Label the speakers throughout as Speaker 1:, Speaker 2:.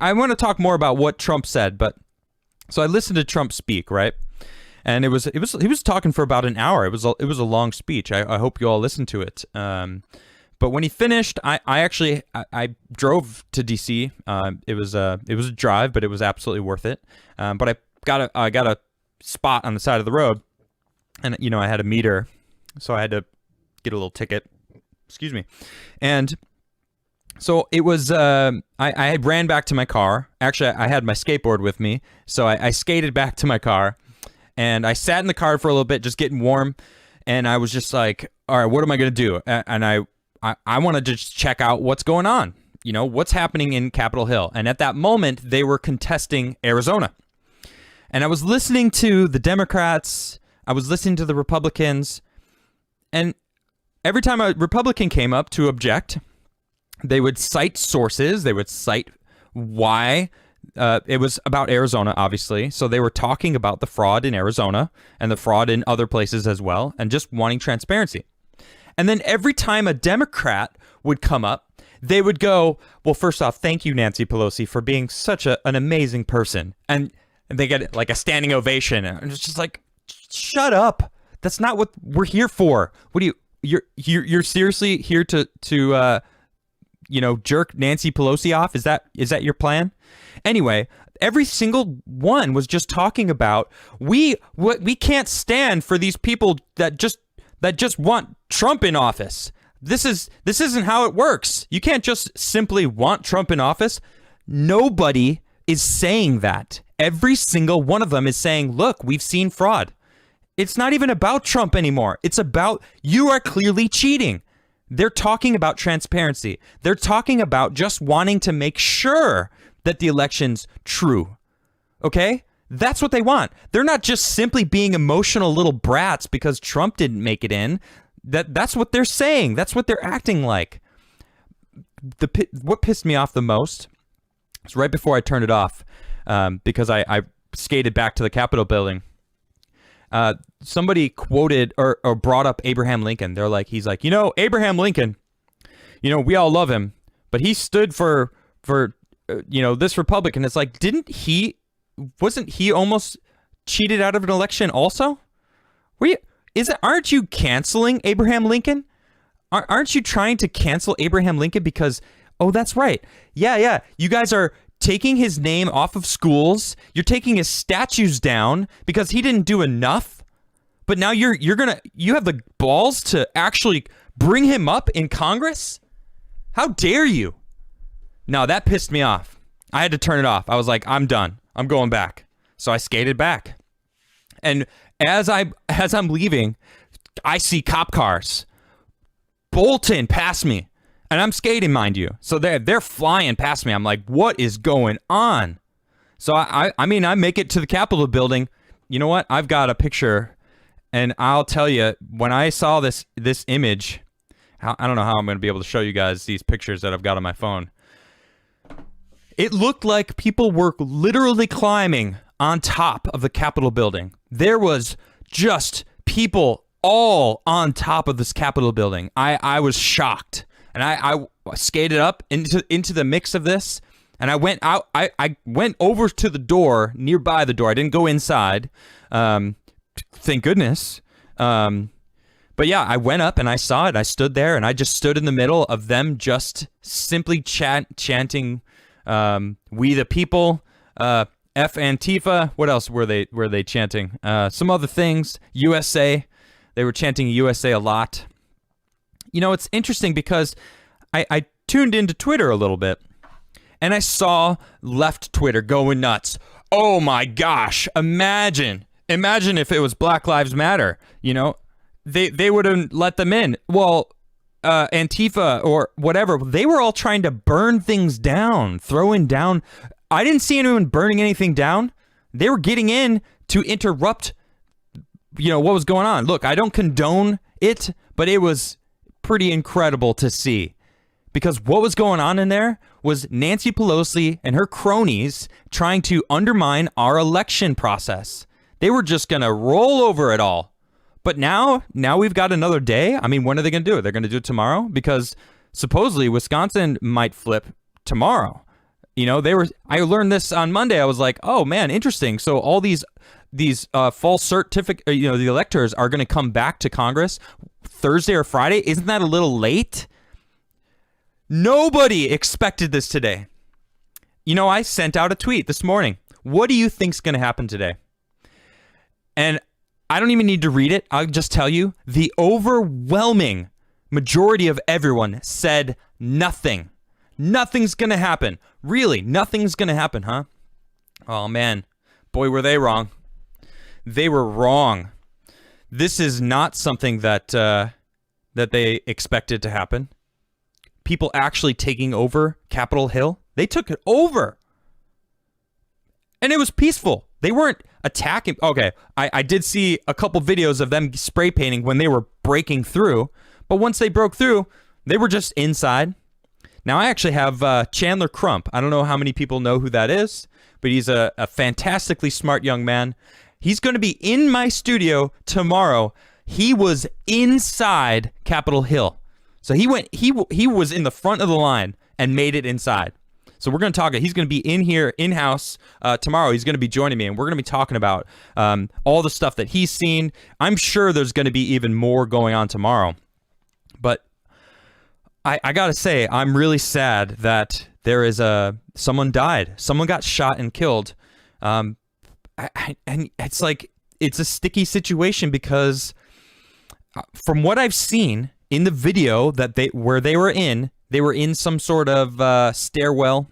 Speaker 1: I want to talk more about what Trump said, but so I listened to Trump speak, right? And he was talking for about an hour. It was a long speech. I hope you all listened to it. But when he finished, I actually drove to D.C. It was a drive, but it was absolutely worth it. But I got a spot on the side of the road, and I had a meter, so I had to get a little ticket. Excuse me, and so it was. I ran back to my car. Actually, I had my skateboard with me, so I skated back to my car, and I sat in the car for a little bit, just getting warm, and I was just like, all right, what am I gonna do? And I want to just check out what's going on, what's happening in Capitol Hill. And at that moment, they were contesting Arizona. And I was listening to the Democrats, I was listening to the Republicans, and every time a Republican came up to object, they would cite sources, they would cite why. It was about Arizona, obviously. So they were talking about the fraud in Arizona and the fraud in other places as well, and just wanting transparency. And then every time a Democrat would come up, they would go, well, first off, thank you, Nancy Pelosi, for being such an amazing person. And they get like a standing ovation. And it's just like, shut up. That's not what we're here for. What do you're seriously here to jerk Nancy Pelosi off? Is that your plan? Anyway, every single one was just talking about we can't stand for these people that just want Trump in office. This isn't how it works. You can't just simply want Trump in office. Nobody is saying that. Every single one of them is saying, look, we've seen fraud. It's not even about Trump anymore. It's about you are clearly cheating. They're talking about transparency. They're talking about just wanting to make sure that the election's true. Okay? That's what they want. They're not just simply being emotional little brats because Trump didn't make it in. That's what they're saying. That's what they're acting like. What pissed me off the most was right before I turned it off, because I skated back to the Capitol building. Somebody quoted or brought up Abraham Lincoln. He's like, Abraham Lincoln, we all love him, but he stood for this Republican. It's like, wasn't he almost cheated out of an election also? Aren't you canceling Abraham Lincoln? Aren't you trying to cancel Abraham Lincoln because, oh, that's right. Yeah. You guys are taking his name off of schools. You're taking his statues down because he didn't do enough. But now you have the balls to actually bring him up in Congress? How dare you? No, that pissed me off. I had to turn it off. I was like, I'm done. I'm going back. So I skated back. And as I'm leaving, I see cop cars bolting past me. And I'm skating, mind you. So they're flying past me. I'm like, what is going on? So I make it to the Capitol building. You know what? I've got a picture, and I'll tell you, when I saw this image, I don't know how I'm going to be able to show you guys these pictures that I've got on my phone. It looked like people were literally climbing on top of the Capitol building. There was just people all on top of this Capitol building. I was shocked. And I skated up into the mix of this, and I went out. I went over to the door, nearby the door. I didn't go inside. Thank goodness. But yeah, I went up and I saw it. I stood there, and I just stood in the middle of them just simply chanting, "We the people," F Antifa. What else were they chanting? Some other things. USA. They were chanting USA a lot. It's interesting because I tuned into Twitter a little bit, and I saw left Twitter going nuts. Oh my gosh, imagine if it was Black Lives Matter, they would have let them in. Well, Antifa or whatever, they were all trying to burn things down, throwing down. I didn't see anyone burning anything down. They were getting in to interrupt, what was going on. Look, I don't condone it, but it was pretty incredible to see, because what was going on in there was Nancy Pelosi and her cronies trying to undermine our election process. They were just going to roll over it all. But now we've got another day. I mean, when are they going to do it? They're going to do it tomorrow, because supposedly Wisconsin might flip tomorrow. I learned this on Monday. I was like, oh man, interesting. So all these false certificate, the electors are going to come back to Congress Thursday or Friday. Isn't that a little late? Nobody expected this today. I sent out a tweet this morning. What do you think's going to happen today? And I don't even need to read it. I'll just tell you, the overwhelming majority of everyone said nothing. Nothing's going to happen. Really, nothing's going to happen, huh? Oh, man. Boy, were they wrong. They were wrong. This is not something that they expected to happen. People actually taking over Capitol Hill. They took it over. And it was peaceful. They weren't attacking. Okay, I did see a couple videos of them spray painting when they were breaking through. But once they broke through, they were just inside. Now, I actually have Chandler Crump. I don't know how many people know who that is, but he's a fantastically smart young man. He's going to be in my studio tomorrow. He was inside Capitol Hill. So he was in the front of the line and made it inside. So we're going to talk. He's going to be in here, in-house tomorrow. He's going to be joining me, and we're going to be talking about all the stuff that he's seen. I'm sure there's going to be even more going on tomorrow. But I got to say, I'm really sad that there is someone died. Someone got shot and killed. And it's like, it's a sticky situation because from what I've seen in the video where they were in some sort of stairwell.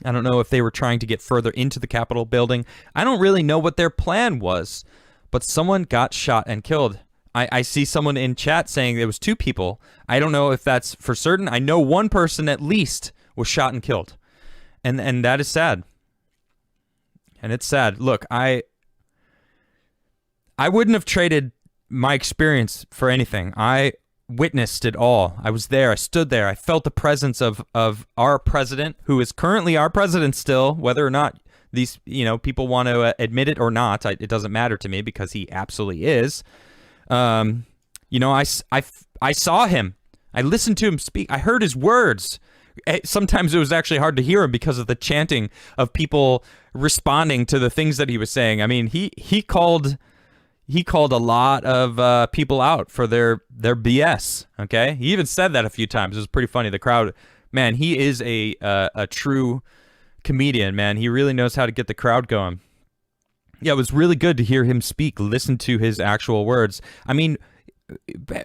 Speaker 1: I don't know if they were trying to get further into the Capitol building. I don't really know what their plan was, but someone got shot and killed. I see someone in chat saying there was 2 people. I don't know if that's for certain. I know one person at least was shot and killed. And that is sad. And it's sad. Look, I wouldn't have traded my experience for anything. I witnessed it all. I was there. I stood there. I felt the presence of our president, who is currently our president still, whether or not these people want to admit it or not. It doesn't matter to me because he absolutely is. I saw him. I listened to him speak. I heard his words. Sometimes it was actually hard to hear him because of the chanting of people responding to the things that he was saying. I mean, he called a lot of people out for their BS. Okay, he even said that a few times. It was pretty funny. The crowd, man, he is a true comedian. Man, he really knows how to get the crowd going. Yeah, it was really good to hear him speak. Listen to his actual words. I mean,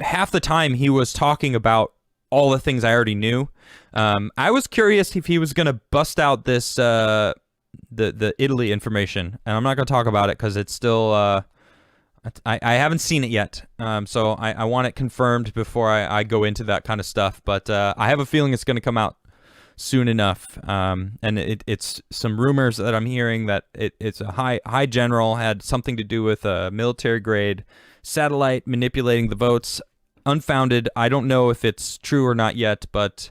Speaker 1: half the time he was talking about all the things I already knew. I was curious if he was going to bust out this the Italy information, and I'm not going to talk about it because it's still. I haven't seen it yet, so I want it confirmed before I go into that kind of stuff. But I have a feeling it's going to come out soon enough. And it's some rumors that I'm hearing that it's a high general had something to do with a military grade satellite manipulating the votes. Unfounded. I don't know if it's true or not yet, but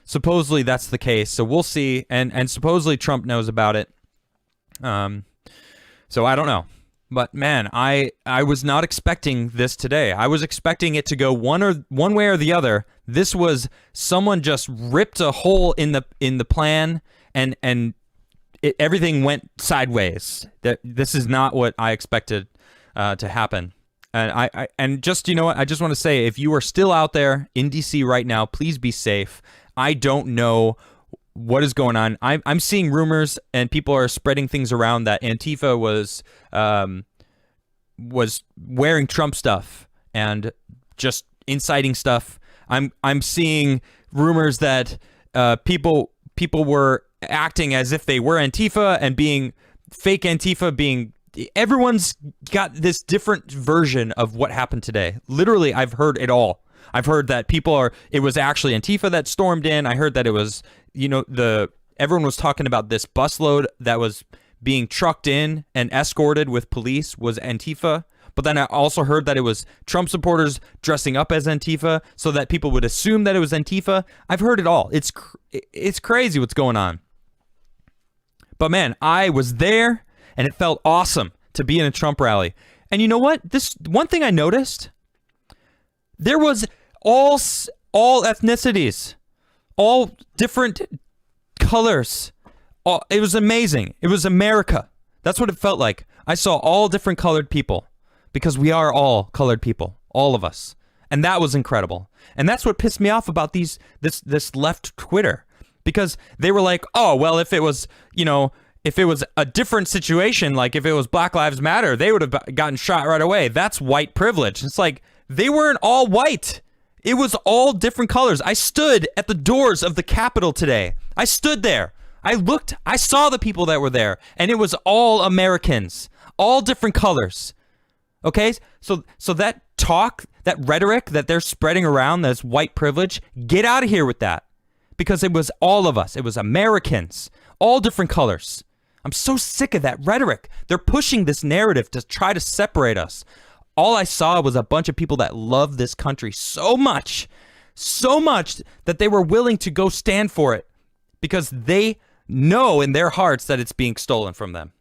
Speaker 1: supposedly that's the case. So we'll see. And supposedly Trump knows about it. So I don't know. But man, I was not expecting this today. I was expecting it to go one way or the other. This was someone just ripped a hole in the plan, and everything went sideways. This is not what I expected to happen. And and just what, I just want to say, if you are still out there in DC right now, please be safe. I don't know what is going on. I'm seeing rumors and people are spreading things around that Antifa was wearing Trump stuff and just inciting stuff. I'm seeing rumors that people were acting as if they were Antifa and being fake Antifa. Everyone's got this different version of what happened today. Literally, I've heard it all. I've heard that it was actually Antifa that stormed in. I heard that it was, everyone was talking about this busload that was being trucked in and escorted with police was Antifa. But then I also heard that it was Trump supporters dressing up as Antifa so that people would assume that it was Antifa. I've heard it all. It's crazy what's going on. But man, I was there and it felt awesome to be in a Trump rally. And you know what? This one thing I noticed, there was all ethnicities, all different colors. It was amazing. It was America. That's what it felt like. I saw all different colored people because we are all colored people, all of us. And that was incredible. And that's what pissed me off about this left Twitter, because they were like, oh, well, if it was a different situation, like if it was Black Lives Matter, they would have gotten shot right away. That's white privilege. It's like, they weren't all white. It was all different colors. I stood at the doors of the Capitol today. I stood there. I saw the people that were there, and it was all Americans, all different colors. Okay? So that talk, that rhetoric that they're spreading around, that's white privilege, get out of here with that. Because it was all of us. It was Americans, all different colors. I'm so sick of that rhetoric. They're pushing this narrative to try to separate us. All I saw was a bunch of people that love this country so much that they were willing to go stand for it because they know in their hearts that it's being stolen from them.